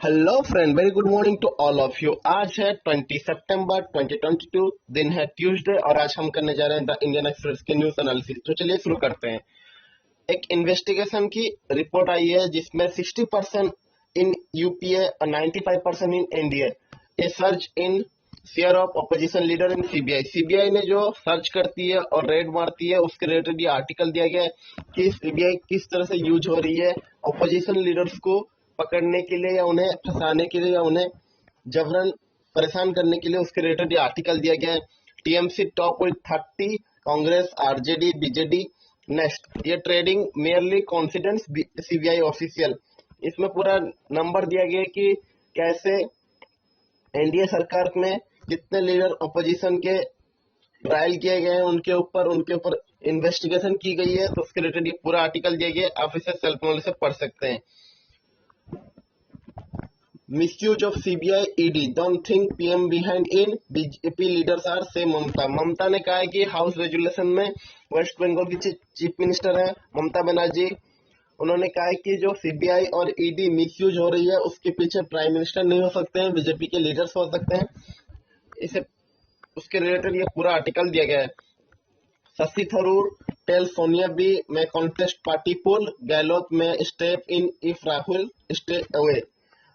Hello friend, very good morning to all of you. आज है 20 सितंबर 2022, दिन है ट्यूसडे और आज हम करने जा रहे हैं द इंडियन एक्सप्रेस के न्यूज एनालिसिस। तो चलिए शुरू करते हैं। एक इन्वेस्टिगेशन की रिपोर्ट आई है जिसमें 60% इन यूपीए और 95% in NDA A search in share of opposition leader in CBI. CBI ने जो सर्च करती है और रेड मारती है उसके रिलेटेड ये आर्टिकल दिया गया है कि सीबीआई किस तरह से यूज हो रही है अपोजिशन लीडर्स को पकड़ने के लिए या उन्हें फंसाने के लिए या उन्हें जबरन परेशान करने के लिए। उसके रिलेटेड ये आर्टिकल दिया गया है। TMC top with 30, Congress, RJD, BJD next. ये trading merely confidence CBI official. इसमें पूरा नंबर दिया गया कि कैसे एनडीए सरकार में जितने लीडर अपोजिशन के ट्रायल किए गए हैं उनके ऊपर इन्वेस्टिगेशन की गई है। तो उसके रिलेटेड ये पूरा आर्टिकल दिया गया है, आप इसे सेल्फ नॉलेज से पढ़ सकते हैं। Misuse of CBI ED, don't think PM behind in, BJP leaders are से ममता। ममता ने कहा है कि हाउस रेजुलेशन में वेस्ट बंगाल की चीफ मिनिस्टर है ममता बनर्जी। उन्होंने कहा है कि जो सीबीआई और ईडी मिसयूज हो रही है उसके पीछे प्राइम मिनिस्टर नहीं हो सकते हैं, बीजेपी के लीडर्स हो सकते हैं। इसे उसके रिलेटेड ये पूरा आर्टिकल दिया गया है। शशि थरूर टेल सोनिया बी में कॉन्टेस्ट पार्टी पोल, गहलोत में step in if Rahul stay away.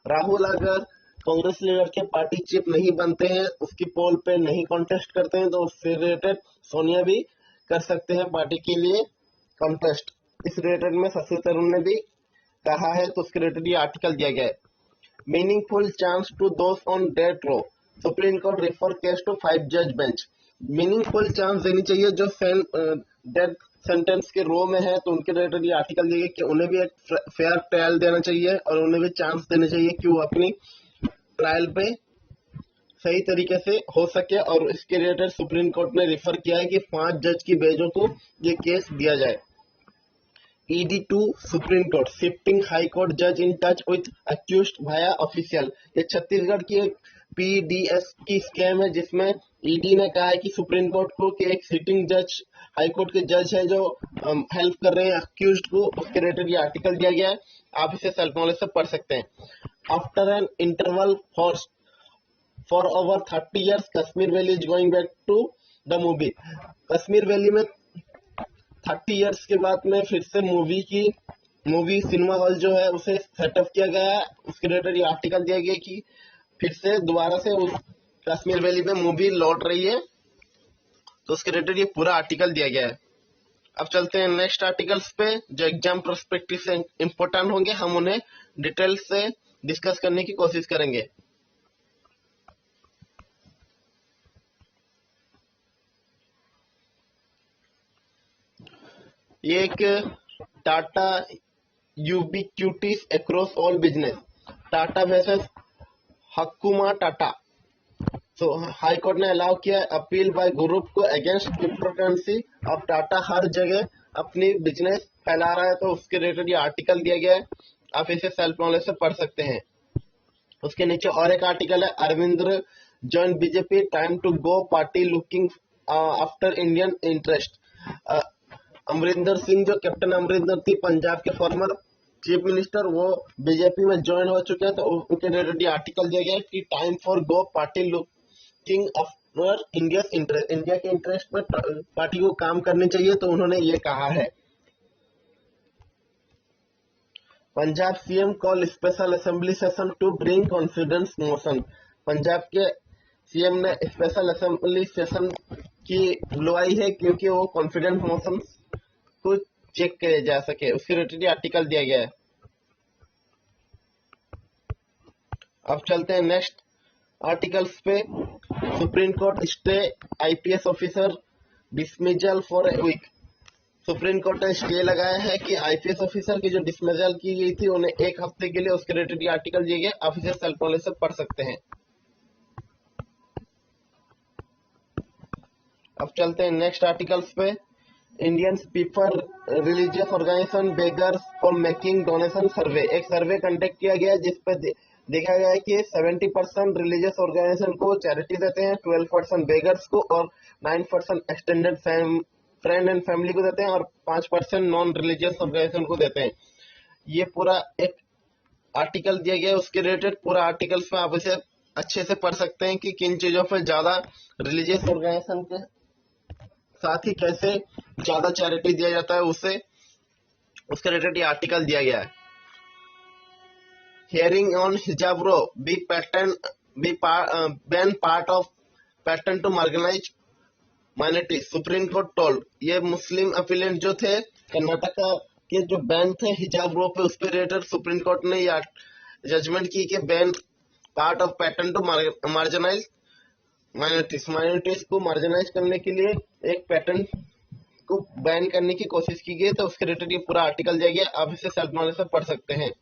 Rahul अगर कांग्रेस लीडर के पार्टी चीफ नहीं बनते हैं, उसकी पोल पे नहीं कॉन्टेस्ट करते हैं, तो उससे रिलेटेड सोनिया भी कर सकते हैं पार्टी के लिए कॉन्टेस्ट। इस रिलेटेड में शशि थरूर ने भी कहा है, तो उसके रिलेटेड ये आर्टिकल दिया गया है। Meaningful chance to those on death row, supreme court refer case to 5 जज बेंच। मीनिंगफुल चांस देनी चाहिए जो डेथ सेंटेंस के रो में है, तो उनके रिलेटेड ये आर्टिकल दिया गया कि उन्हें भी एक फेयर ट्रायल देना चाहिए और उन्हें भी चांस देना चाहिए कि वो अपनी ट्रायल पे सही तरीके से हो सके। और इसके रिलेटेड सुप्रीम कोर्ट ने रेफर किया है कि 5 जज की बेंचों को ये केस दिया जाए। ED to Supreme Court, shifting High Court जज in touch with accused via official. ये छत्तीसगढ़ की एक पीडीएस की स्कैम है जिसमें ईडी ने कहा है कि सुप्रीम कोर्ट को कि एक सिटिंग जज हाई कोर्ट के जज है जो हेल्प कर रहे हैं अक्यूज्ड को। उसके रिलेटेड ये आर्टिकल दिया गया है, आप इसे सेल्फ नॉलेज से पढ़ सकते हैं। After an interval for over 30 years, Kashmir valley is going back to the movie. Kashmir valley में 30 इयर्स के बाद में फिर से मूवी सिनेमा हॉल जो है उसे सेटअप किया गया है। उसके रिलेटेड ये आर्टिकल दिया गया कि फिर से दोबारा से उस कश्मीर वैली में मूवी लौट रही है, तो उसके रिलेटेड ये पूरा आर्टिकल दिया गया है। अब चलते हैं नेक्स्ट आर्टिकल्स पे जो एग्जाम प्रोस्पेक्टिव से इंपॉर्टेंट होंगे, हम उन्हें डिटेल से डिस्कस करने की कोशिश करेंगे। ये एक Tata ubiquities across all business, Tata versus हकुमा टाटा। तो हाई कोर्ट ने अलाउ किया अपील बाय ग्रुप को अगेंस्ट क्रिप्टोकरेंसी। अब टाटा हर जगह अपनी बिजनेस फैला रहा है, तो उसके रिलेटेड ये आर्टिकल दिया गया है, आप इसे सेल्फ नॉलेज से पढ़ सकते हैं। उसके नीचे और एक आर्टिकल है, Arvind join BJP, time to go, party looking after Indian interest. Amarinder Singh, जो कैप्टन अमरिंदर थी पंजाब के फॉर्मर चीफ मिनिस्टर, वो बीजेपी में ज्वाइन हो चुके हैं। तो उनके रिलेटेड आर्टिकल दिया गया है कि time for go, party looking after India interest. India के इंटरेस्ट में पार्टी को काम करनी चाहिए, तो उन्होंने ये कहा है। Punjab CM call special assembly session to bring confidence motion. Punjab के सीएम ने स्पेशल असेंबली सेशन की बुलवाई है क्योंकि वो कॉन्फिडेंस मोशन को चेक किया जा सके। उसके रिलेटेड आर्टिकल दिया गया है। अब चलते हैं नेक्स्ट आर्टिकल्स पे। Supreme Court stay IPS officer dismissal for a week. Supreme Court ने स्टे लगाया है कि आईपीएस ऑफिसर की जो डिसमिजल की गई थी उन्हें एक हफ्ते के लिए। उसके रिलेटेड आर्टिकल दिए गए, आप इसे सेल्फ नॉलेज से पढ़ सकते हैं। अब चलते हैं नेक्स्ट आर्टिकल्स पे। Indians people religious organisation beggars for making donation survey. एक सर्वे कंडक्ट किया गया जिसपे देखा गया है कि 70% रिलीजियस ऑर्गेनाइजेशन को चैरिटी देते हैं, 12% बेगर्स को और 9% एक्सटेंडेड फ्रेंड एंड फैमिली को देते हैं और 5% नॉन रिलीजियस ऑर्गेनाइजेशन को देते हैं। ये पूरा एक आर्टिकल दिया गया है उसके रिलेटेड पूरा आर्टिकल्स में आप इसे अच्छे से पढ़ सकते हैं कि किन चीजों पर ज्यादा रिलीजियस ऑर्गेनाइजेशन के साथ ही कैसे ज्यादा चैरिटी दिया जाता है उसे उसके रिलेटेड ये आर्टिकल दिया गया है। Hearing on hijab row B pattern B ban part of pattern to marginalise minority Supreme Court told. ये मुस्लिम अपीलेंट जो थे कर्नाटका के जो बैन थे हिजाब रो पे उस पे रिलेटेड सुप्रीम कोर्ट ने ये जजमेंट की कि ban part of pattern to marginalise minorities को मार्जिनाइज करने के लिए एक पैटर्न को बैन करने की कोशिश की गई, तो उसके रिलेटेड ये पूरा आर्टिकल दिया गया। आप इसे सेल्फ नॉलेज से पढ़ सकते हैं।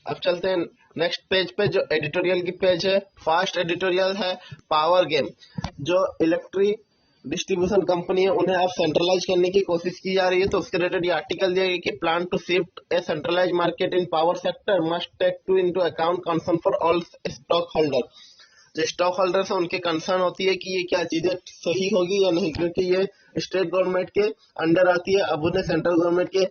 अब चलते हैं नेक्स्ट पेज पे, जो एडिटोरियल की पेज है। फास्ट एडिटोरियल है पावर गेम। जो इलेक्ट्रिक डिस्ट्रीब्यूशन कंपनी है उन्हें अब सेंट्रलाइज करने की कोशिश की जा रही है, तो उसके रिलेटेड ये आर्टिकल दिया गया कि plan to shift a centralise market in power sector must take to into account concern for all stock holder. जो स्टॉक होल्डर्स है उनके कंसर्न होती है कि ये क्या चीजें सही होगी या नहीं, क्योंकि ये स्टेट गवर्नमेंट के अंडर आती है। अब उन्हें सेंट्रल गवर्नमेंट के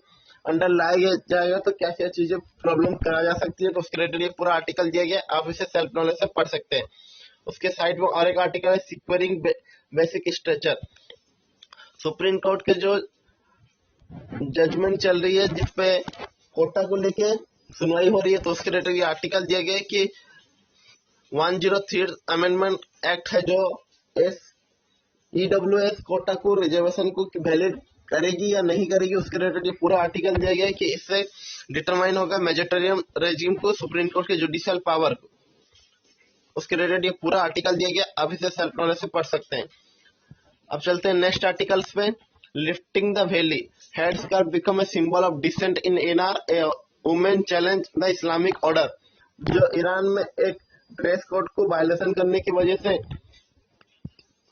अंडर लाया जाएगा तो क्या क्या चीजें प्रॉब्लम करा जा सकती है, तो उसके रिलेटेड ये पूरा आर्टिकल दिया गया। आप इसे सेल्फ नॉलेज से पढ़ सकते हैं। उसके साइड में और एक आर्टिकल है securing basic structure. Supreme court के जो जजमेंट चल रही है जिसपे कोटा को लेके सुनवाई हो रही है, तो उसके रिलेटेड ये आर्टिकल दिया गया है कि 103 अमेंडमेंट एक्ट है जो ईडब्ल्यूएस कोटा को रिजर्वेशन को वैलिड करेगी या नहीं करेगी, उसके रिलेटेड ये पूरा आर्टिकल दिया गया है कि इससे डिटरमाइन होगा मेजोरिटेरियन रेजिम को, सुप्रीम कोर्ट के जुडिशियल पावर को। उसके रिलेटेड ये पूरा आर्टिकल दिया गया। आप इसे सेल्फ नॉलेज से पढ़ सकते हैं। अब चलते हैं नेक्स्ट आर्टिकल्स पे। Lifting the valley head scarf become a symbol of dissent in Iran, a women challenge the Islamic order. जो ईरान में एक ड्रेस कोड को वायलेशन करने की वजह से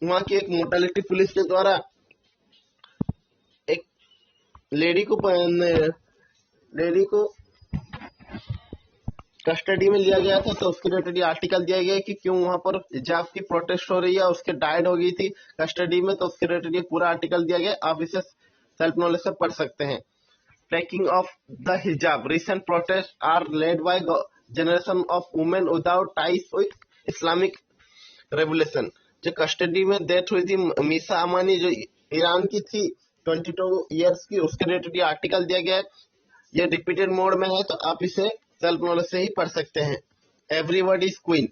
वहां की एक मोर्टालिटी पुलिस के द्वारा एक लेडी को कस्टडी में लिया गया था, तो उसके रिलेटेड ये आर्टिकल दिया गया है कि क्यों वहां पर हिजाब की प्रोटेस्ट हो रही है, उसके डाइड हो गई थी कस्टडी में, तो उसके रिलेटेड ये पूरा आर्टिकल दिया गया। आप इसे सेल्फ नॉलेज से पढ़ सकते हैं। Taking off the hijab recent protest are led by generation of women without ties with Islamic revolution. जो कस्टडी में डेथ हुई थी मीसा अमानी जो ईरान की थी 22 ईयर्स की, उसके रिलेटेड ये आर्टिकल दिया गया है। ये रिपीटेड मोड में है, तो आप इसे सेल्फ नॉलेज से ही पढ़ सकते हैं। Everybody is queen.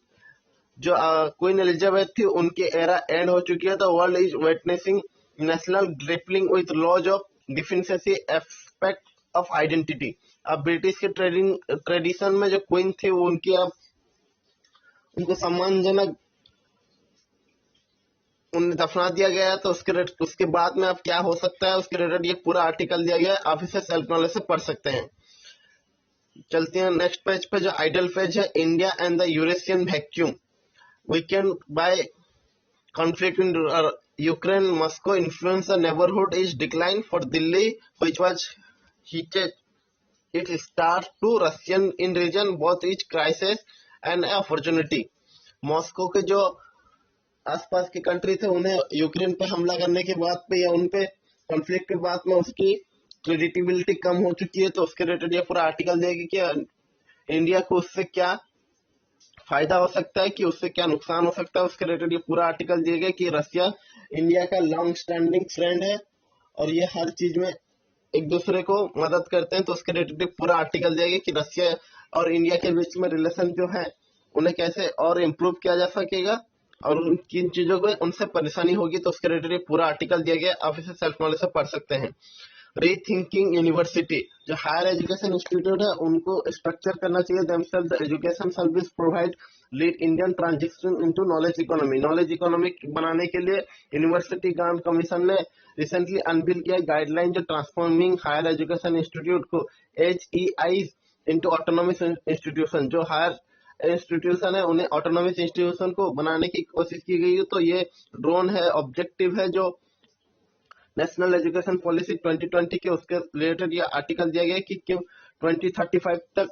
जो क्वीन एलिजाबेथ थी उनकी एरा एंड हो चुकी है, तो world is witnessing national grappling with laws of defensive aspect of identity. अब ब्रिटिश के ट्रेडिशन में जो क्वीन थी उनकी अब उनको सम्मानजनक उन्हें दफना दिया गया है, तो उसके बाद में अब क्या हो सकता है उसके रिलेटेड ये पूरा आर्टिकल दिया गया है। आप इसे सेल्फ नॉलेज से पढ़ सकते हैं। चलते हैं नेक्स्ट पेज पे, जो आइडल पेज है। India and the Eurasian vacuum weakened by conflict in Ukraine, Moscow influence the neighborhood is decline for Delhi, which was heated its start to Russian in region, both is crisis and opportunity. Moscow के जो आसपास के country थे उन्हें Ukraine पे हमला करने के बाद पे या उन पे कॉन्फ्लिक्ट के बाद में उसकी क्रेडिटिबिलिटी कम हो चुकी है, तो उसके रिलेटेड ये पूरा आर्टिकल देगी कि इंडिया को उससे क्या फायदा हो सकता है कि उससे क्या नुकसान हो सकता है। उसके रिलेटेड ये पूरा आर्टिकल दिया गया कि रशिया इंडिया का लॉन्ग स्टैंडिंग फ्रेंड है और ये हर चीज में एक दूसरे को मदद करते हैं, तो उसके रिलेटेड पूरा आर्टिकल दिया गया कि रशिया और इंडिया के बीच में रिलेशन जो है उन्हें कैसे और इम्प्रूव किया जा सकेगा और किन चीजों को उनसे परेशानी होगी, तो उसके रिलेटेड पूरा आर्टिकल दिया गया। आप इसे सेल्फ नॉलेज से पढ़ सकते हैं। रीथिंकिंग यूनिवर्सिटी, जो हायर एजुकेशन इंस्टीट्यूट है उनको स्ट्रक्चर करना चाहिए themself education service provide lead Indian transition into knowledge economy. Knowledge economy बनाने के लिए यूनिवर्सिटी ग्रांट कमीशन ने रिसेंटली अनवील किया गाइडलाइन जो ट्रांसफॉर्मिंग हायर एजुकेशन इंस्टीट्यूट को HEI इनटू ऑटोनॉमस इंस्टीट्यूशन। जो हायर इंस्टीट्यूशन है उन्हें ऑटोनॉमस इंस्टीट्यूशन को बनाने की कोशिश की गई है, तो ये ड्रोन है, ऑब्जेक्टिव है जो नेशनल एजुकेशन पॉलिसी 2020 के उसके रिलेटेड ये आर्टिकल दिया गया कि 2035 तक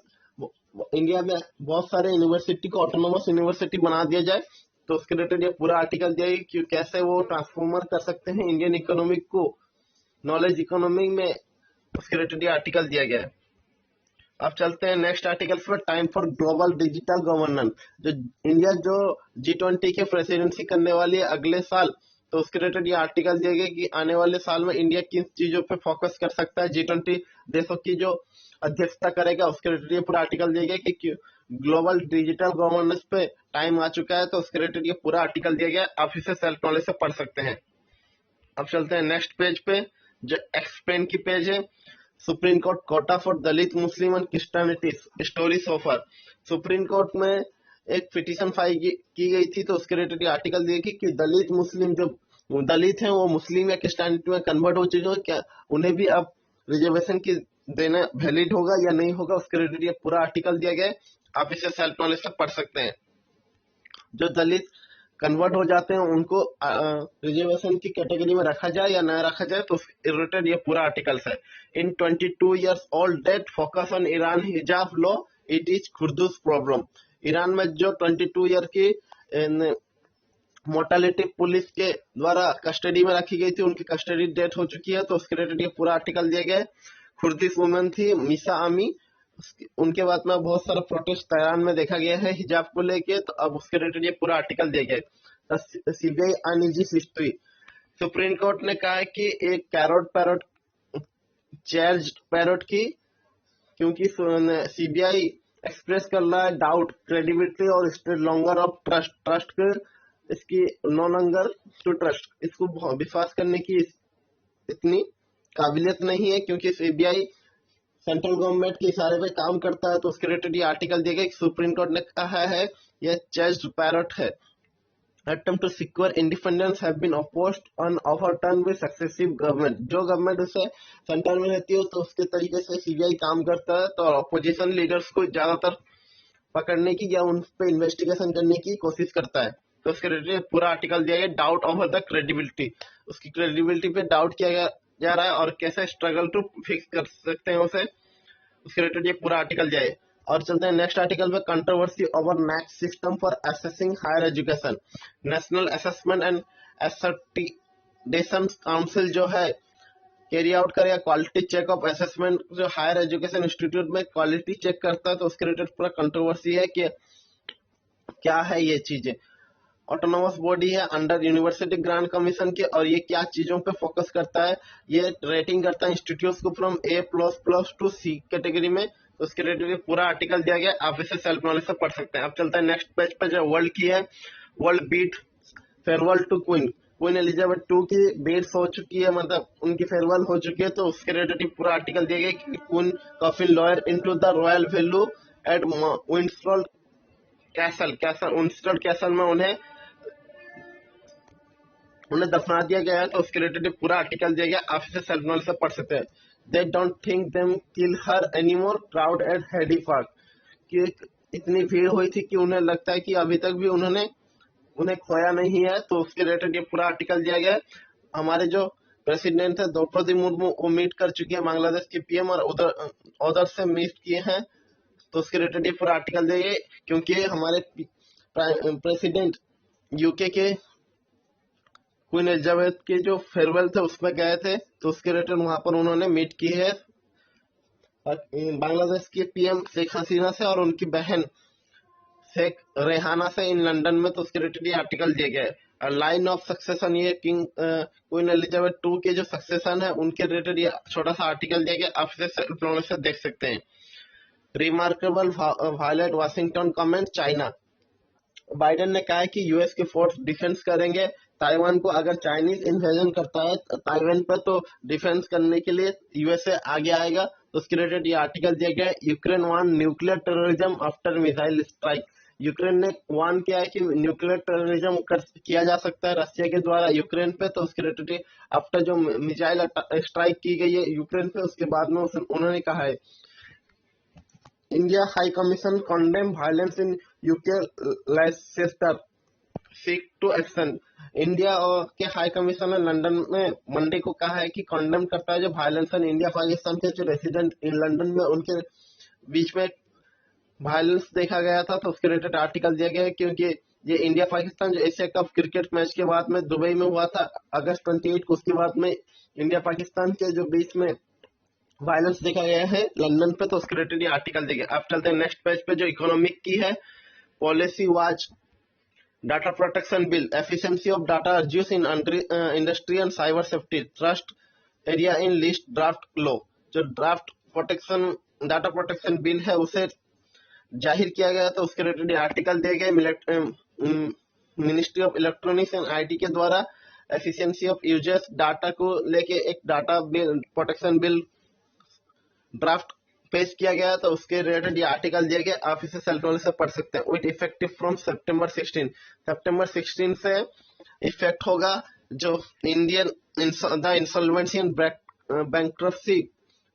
इंडिया में बहुत सारे यूनिवर्सिटी को ऑटोनोमस यूनिवर्सिटी बना दिया जाए, तो उसके रिलेटेड ये पूरा आर्टिकल दिया गया कि कैसे वो ट्रांसफॉर्मर कर सकते हैं इंडियन इकोनॉमिक को नॉलेज इकोनॉमी में। उसके रिलेटेड ये आर्टिकल दिया गया है। अब चलते हैं नेक्स्ट आर्टिकल्स पर। Time for global digital governance. जो इंडिया जो G20 के प्रेसिडेंसी करने वाली है अगले साल, तो उसके रिलेटेड ये आर्टिकल दिया गया कि आने वाले साल में इंडिया किन चीजों पे फोकस कर सकता है। G20 देशों की जो अध्यक्षता करेगा, उसके रिलेटेड ये पूरा आर्टिकल दिया गया कि ग्लोबल डिजिटल गवर्नेंस पे टाइम आ चुका है, तो उसके रिलेटेड ये पूरा आर्टिकल दिया गया। आप इसे सेल्फ नॉलेज से पढ़ सकते हैं। अब चलते हैं नेक्स्ट पेज पे, जो एक्सप्लेन की पेज है। Supreme Court quota for Dalit Muslim and Christianities story so far. Supreme Court में एक पिटीशन फाइल की गई थी, तो उसके रिलेटेड आर्टिकल दिए कि दलित मुस्लिम जो दलित हैं वो मुस्लिम या क्रिश्चियनिटी में कन्वर्ट हो चुके हैं, क्या उन्हें भी अब रिजर्वेशन की देना वैलिड होगा या नहीं होगा, उसके रिलेटेड ये पूरा आर्टिकल दिया गया है। आप इसे सेल्फ नॉलेज से पढ़ सकते हैं। जो दलित कन्वर्ट हो जाते हैं उनको रिजर्वेशन की कैटेगरी में रखा जाए या ना रखा जाए, तो उसके रिलेटेड ये पूरा आर्टिकल्स है। In 22 years old date focus on Iran hijab law, it is खुर्दुस प्रॉब्लम। ईरान में जो 22 ईयर की मोर्टालिटी पुलिस के द्वारा कस्टडी में रखी गई थी, उनकी कस्टडी डेट हो चुकी है, तो उसके रिलेटेड ये पूरा आर्टिकल दिया गया है। खुर्दिश वुमेन थी मिसा आमी, उनके बाद में बहुत सारा प्रोटेस्ट तेहरान में देखा गया है हिजाब को लेके, तो अब उसके रिलेटेड ये पूरा आर्टिकल दिया गया है। CBI uneasy history. Supreme Court ने कहा है कि एक कैरोट पैरोट चार्ज पैरोट की, क्योंकि सीबीआई एक्सप्रेस कर रहा है डाउट क्रेडिबिलिटी और state longer of trust trust के, इसकी नो लॉन्गर टू ट्रस्ट, इसको विश्वास करने की इतनी काबिलियत नहीं है, क्योंकि सीबीआई सेंट्रल गवर्नमेंट के इशारे पे काम करता है, तो उसके रिलेटेड ये आर्टिकल दिया गया। सुप्रीम कोर्ट ने कहा है यह चेस्ट पैरट है। attempt to secure independence have been opposed and overturned by successive government। जो गवर्नमेंट उसे सेंटर में रहती है तो उसके तरीके से सीबीआई काम करता है, तो अपोजिशन लीडर्स को ज्यादातर पकड़ने की या उन पे इन्वेस्टिगेशन करने की कोशिश करता है। तो उसके रिलेटेड पूरा आर्टिकल दिया गया। डाउट ओवर द क्रेडिबिलिटी, उसकी क्रेडिबिलिटी पे डाउट किया जा रहा है और कैसे स्ट्रगल टू फिक्स कर सकते हैं उसे, उसके रिलेटेड ये पूरा आर्टिकल जाए। और चलते हैं नेक्स्ट आर्टिकल पे। Controversy over math system for assessing higher education. National assessment and accreditation council जो है कैरी आउट करेगा क्वालिटी चेक ऑफ असेसमेंट, जो हायर एजुकेशन इंस्टीट्यूट में क्वालिटी चेक करता है, तो उसके रिलेटेड पूरा कंट्रोवर्सी है कि क्या है ये चीजें। ऑटोनोमस बॉडी है अंडर यूनिवर्सिटी ग्रांट कमीशन के, और ये क्या चीजों पे फोकस करता है, ये रेटिंग करता है इंस्टीट्यूट को from A++ to C category में, तो उसके रिलेटेड पूरा आर्टिकल दिया गया। आप इसे सेल्फ नॉलेज से पढ़ सकते हैं। अब चलता है नेक्स्ट पेज पे, जो वर्ल्ड की है। World bid farewell to queen. Queen Elizabeth 2 की बीट्स हो चुकी है, मतलब उनकी फेयरवेल हो चुकी है, तो उसके रिलेटेड पूरा आर्टिकल दिया गया कि queen coffin lowered into the royal vault at Windsor Castle Windsor Castle में उन्हें दफना दिया गया है, तो उसके रिलेटेड पूरा आर्टिकल दिया गया। आप इसे सेल्फ नॉलेज से पढ़ सकते हैं। They don't think them kill her anymore crowd at Heidi park, कि इतनी भीड़ हुई थी कि उन्हें लगता है कि अभी तक भी उन्हें खोया नहीं है, तो उसके रिलेटेड ये पूरा आर्टिकल दिया गया है। हमारे जो प्रेसिडेंट है द्रौपदी मुर्मू, वो मीट कर चुकी है बांग्लादेश की पीएम, और उधर से मीट किए हैं, तो उसके रिलेटेड ये पूरा आर्टिकल दिया गया। क्योंकि हमारे प्रेसिडेंट यूके के क्वीन एलिजाबेथ के जो फेयरवेल थे उसमें गए थे, तो उसके रिलेटेड वहां पर उन्होंने मीट की है बांग्लादेश की पीएम शेख हसीना से और उनकी बहन शेख रेहाना से इन लंदन में, तो उसके रिलेटेड ये आर्टिकल दिया गया है। लाइन ऑफ सक्सेशन, ये क्वीन एलिजाबेथ 2 के जो सक्सेशन है उनके रिलेटेड ये छोटा सा आर्टिकल दिया गया। आप इसे देख सकते हैं। Remarkable violate Washington comment China. Biden ने कहा है कि यूएस के फोर्स डिफेंस करेंगे ताइवान को, अगर चाइनीज इन्वेजन करता है ताइवान पर, तो डिफेंस करने के लिए यूएसए आगे आएगा, तो उसके रिलेटेड ये आर्टिकल दिया गया है। Ukraine warn nuclear terrorism after missile strike. Ukraine ने वार्न किया है कि न्यूक्लियर टेररिज्म किया जा सकता है रशिया के द्वारा यूक्रेन पे, तो उसके रिलेटेड आफ्टर जो मिसाइल स्ट्राइक की गई है यूक्रेन पे, उसके बाद में उन्होंने कहा है। India high commission condemn violence in UK Leicester seek to action। India के हाई कमीशन ने लंदन में मंडे को कहा है कि कंडेम करता है जो वायलेंस है इंडिया पाकिस्तान के जो रेसिडेंट इन लंदन में उनके बीच में वायलेंस देखा गया था, तो उसके रिलेटेड आर्टिकल दिया गया है। क्योंकि ये इंडिया पाकिस्तान जो एशिया कप क्रिकेट मैच के बाद में दुबई में हुआ था अगस्त 28 को, उसके बाद में इंडिया पाकिस्तान के जो बीच में वायलेंस देखा गया है लंदन पे, तो उसके रिलेटेड ये आर्टिकल देखिए। अब चलते हैं नेक्स्ट पेज पे जो इकोनॉमिक की है। Policy watch data protection bill, efficiency of data use in industry and cyber safety, trust area in list draft law. जो draft protection data protection bill है उसे जाहिर किया गया, तो उसके रिलेटेड आर्टिकल दिए गए। Ministry of electronics and IT के द्वारा एफिशिएंसी ऑफ यूजर्स डाटा को लेके एक data bill protection bill draft पेश किया गया, तो उसके रिलेटेड ये आर्टिकल दिए गए। आप इसे सेल्फ नॉलेज से पढ़ सकते हैं। विद इफेक्टिव फ्रॉम सितंबर 16 से इफेक्ट होगा। जो Indian the insolvency and bankruptcy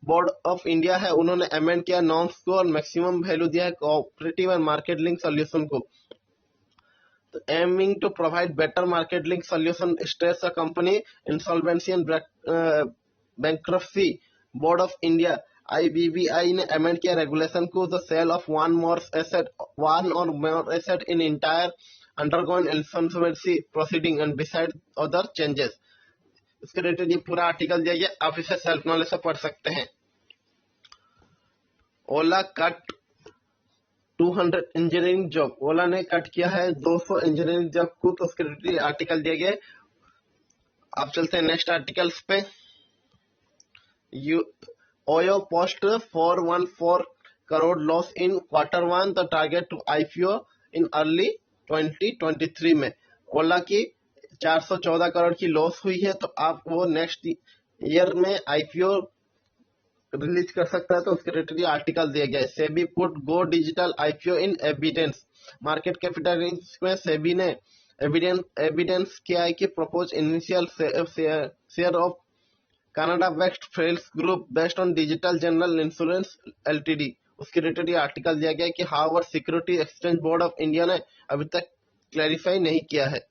board of India है, उन्होंने अमेंड किया नॉर्म्स को और मैक्सिमम वैल्यू दिया है cooperative and market link solution को। तो aiming to provide better market link solution stress a company insolvency and bankruptcy board of India IBBI ने अमेंड किया रेगुलेशन को द सेल ऑफ वन और more asset in entire undergoing insolvency proceeding and decide other changes. इसके related ये पूरा article दिया गया, आप इसे सेल्फ नॉलेज से पढ़ सकते हैं। ओला कट 200 इंजीनियरिंग जॉब, ओला ने कट किया है 200 इंजीनियरिंग जॉब को, तो उसके रिलेटेड आर्टिकल दिया गया। आप चलते हैं नेक्स्ट आर्टिकल्स पे। OYO post 414 crore loss in Q1, the target to IPO in early 2023 में। ओला की 414 करोड़ की लॉस हुई है, तो आप वो नेक्स्ट ईयर में आईपीओ रिलीज कर सकता है, तो उसके रिलेटेड आर्टिकल दिया गया है। SEBI put go digital IPO in evidence, market capitalization में सेबी ने एविडेंस किया है कि propose initial share of Canada west fells group based on digital general insurance LTD. उसके रिलेटेड आर्टिकल दिया गया है कि however security exchange board of India ने अभी तक क्लैरिफाई नहीं किया है।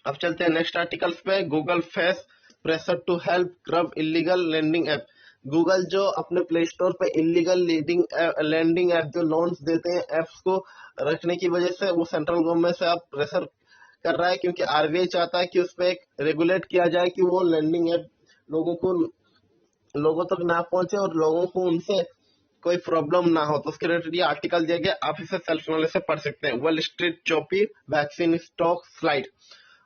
अब चलते हैं नेक्स्ट आर्टिकल्स पे। Google face pressure to help curb illegal lending app, Google जो अपने प्ले स्टोर पे इलीगल लैंडिंग ऐप जो लोन्स देते हैं ऐप्स को रखने की वजह से वो सेंट्रल गवर्नमेंट से अब प्रेशर कर रहा है, क्योंकि आरबीआई चाहता है कि उस पर एक रेगुलेट किया जाए कि वो लैंडिंग ऐप लोगों तक ना पहुंचे और लोगों को उनसे कोई प्रॉब्लम ना हो। तो उसके रिलेटेड आर्टिकल दिया गया, आप इसे सेल्फ नॉलेज से पढ़ सकते हैं। Wall street choppy vaccine stock slide,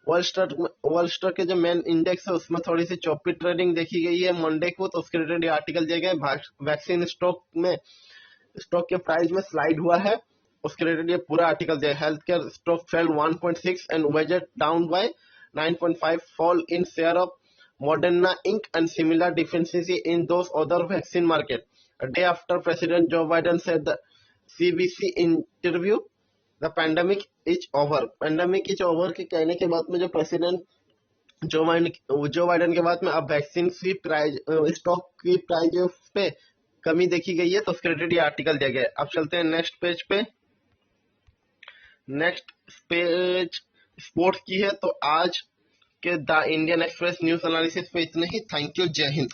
world stock के जो मेन इंडेक्स है उसमें थोड़ी सी चौपी ट्रेडिंग देखी गई है मंडे को, तो उसके रिलेटेड आर्टिकल दिया गया। वैक्सीन स्टॉक के प्राइस में स्लाइड हुआ है, उसके रिलेटेड ये पूरा आर्टिकल दिया। Health care stock fell 1.6 and wedged down by 9.5, fall in share of Moderna Inc. and similar deficiency in those other vaccine market. A day after President Joe Biden said the CBC interview, the pandemic is over. Pandemic is over के कहने के बाद में जो president जो Biden के बाद में अब वैक्सीन की प्राइस स्टॉक की प्राइस पे कमी देखी गई है, तो उसके रिलेटेड ये आर्टिकल दिया गया है। अब चलते हैं नेक्स्ट पेज पे। नेक्स्ट पेज स्पोर्ट्स की है, तो आज के the Indian express news analysis पे इतने ही। थैंक यू, जय हिंद।